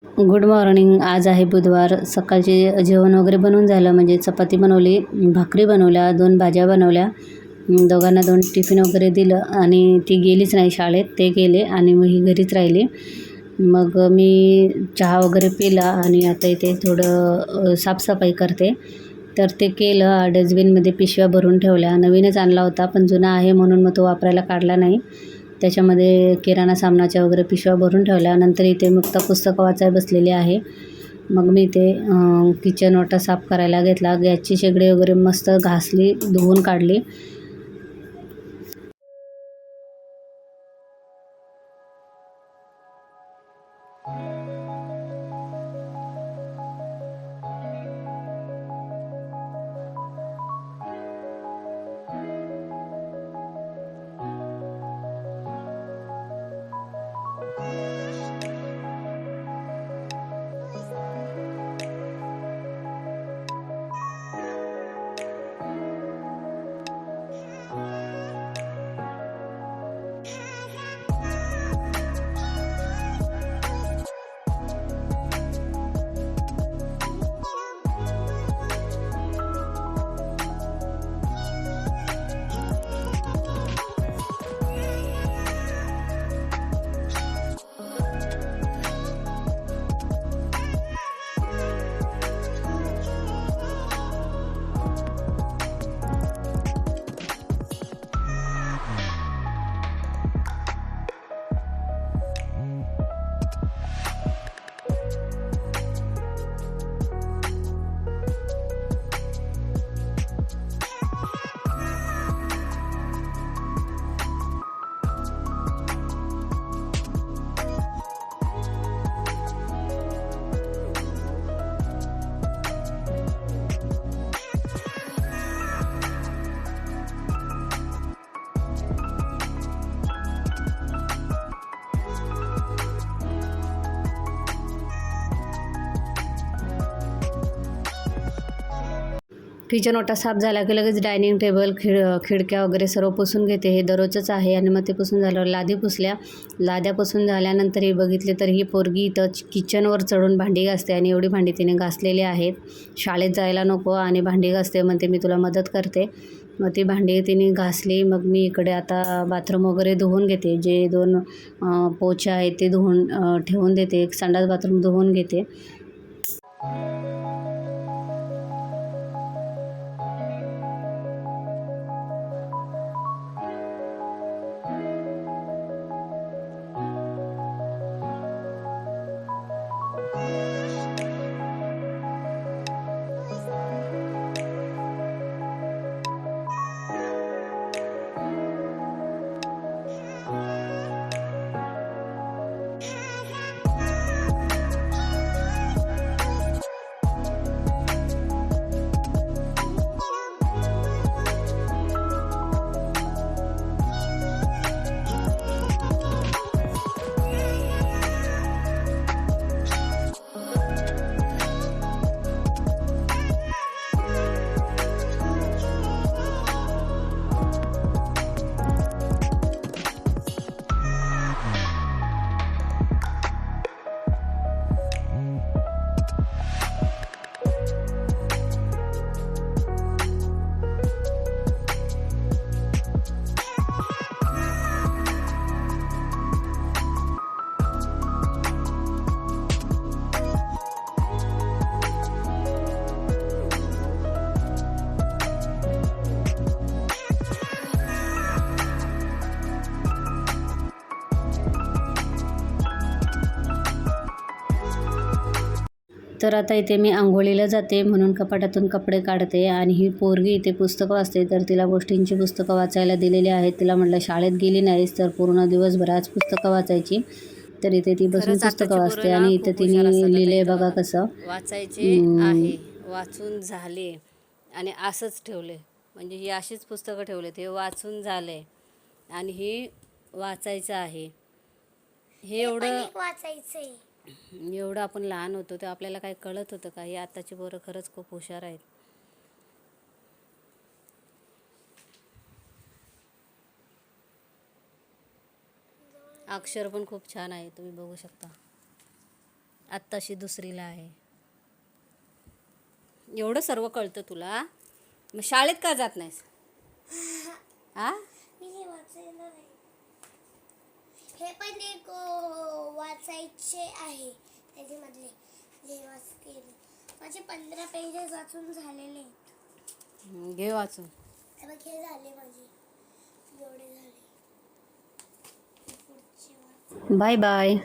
Good morning. आज आहे बुधवार. सकाळचे जेवण वगैरे बनवून झालं, म्हणजे चपाती बनवली, भाकरी बनवल्या, 2 भाज्या बनवल्या. दोघांना 2 टिफिन वगैरे दिलं आणि ती गेलीच नाही शाळेत. ते गेले आणि मग ही घरीच राहिली. मग मी चहा वगैरे पिला आणि आता इथे थोडं साफसफाई करते. तर ते केलं. डस्टबिनमध्ये पिशव्या भरून ठेवल्या. नवीनच आणला होता पण जुना आहे म्हणून मग तो वापरायला काढला नाही. त्याच्यामध्ये किराणा सामानाच्या वगैरे पिशव्या भरून ठेवल्या. नंतर इथे मुक्त पुस्तकं वाचायला बसलेली आहे. मग मी ते किचन ओटा साफ करायला घेतला. गॅसची शेगडी वगैरे मस्त घासली, धुवून काढली. किचन ओटा साफ झाला की लगेच डायनिंग टेबल, खिडक्या वगैरे सर्व पुसून घेते. हे दररोजच आहे. आणि मग ते पुसून झाल्यावर लादी पुसल्या. लाद्या पुसून झाल्यानंतर हे बघितले तर ही पोरगी इथं किचनवर चढून भांडी घासते आणि एवढी भांडी तिने घासलेली आहेत. शाळेत जायला नको आणि भांडी घासते, म्हणते मी तुला मदत करते. मग ती भांडी तिने घासली. मग मी इकडे आता बाथरूम वगैरे धुवून घेते. जे 2 पोछे आहेत ते धुवून ठेवून देते. एक संडास बाथरूम धुवून घेते. तर आता इथे मी अंघोळीला जाते म्हणून कपाटातून कपडे काढते. आणि ही पोरगी इथे पुस्तकं वाचते. तर तिला गोष्टींची पुस्तकं वाचायला दिलेली आहेत. तिला म्हटलं शाळेत गेली नाहीस तर पूर्ण दिवसभर आज पुस्तकं वाचायची. तर इथे ती बसून पुस्तकं वाचते. आणि इथं तिने लिहिलंय बघा कसं. वाचायचे आहे, वाचून झाले आणि असंच ठेवले. म्हणजे ही अशीच पुस्तकं ठेवले, ते वाचून झाले आणि ही वाचायचं आहे. हे एवढं आपण लहान होतो ते आपल्याला काय कळत होतं का? ही आताची पोरं खरंच खूप हुशार आहेत. अक्षर पण खूप छान आहे, तुम्ही बघू शकता. आत्ताशी दुसरीला आहे. एवढं सर्व कळतं तुला, मग शाळेत का जात नाहीस? आ मी हे वाचायला नाही. हे पण एक वाचायचे आहे त्याच्यामधले जे वाचते. माझे 15 पेजेस वाचून झालेले आहेत. घे वाचून. हे बघ, हे झाले माझे, एवढे झाले. पुढचे वाच. Bye bye.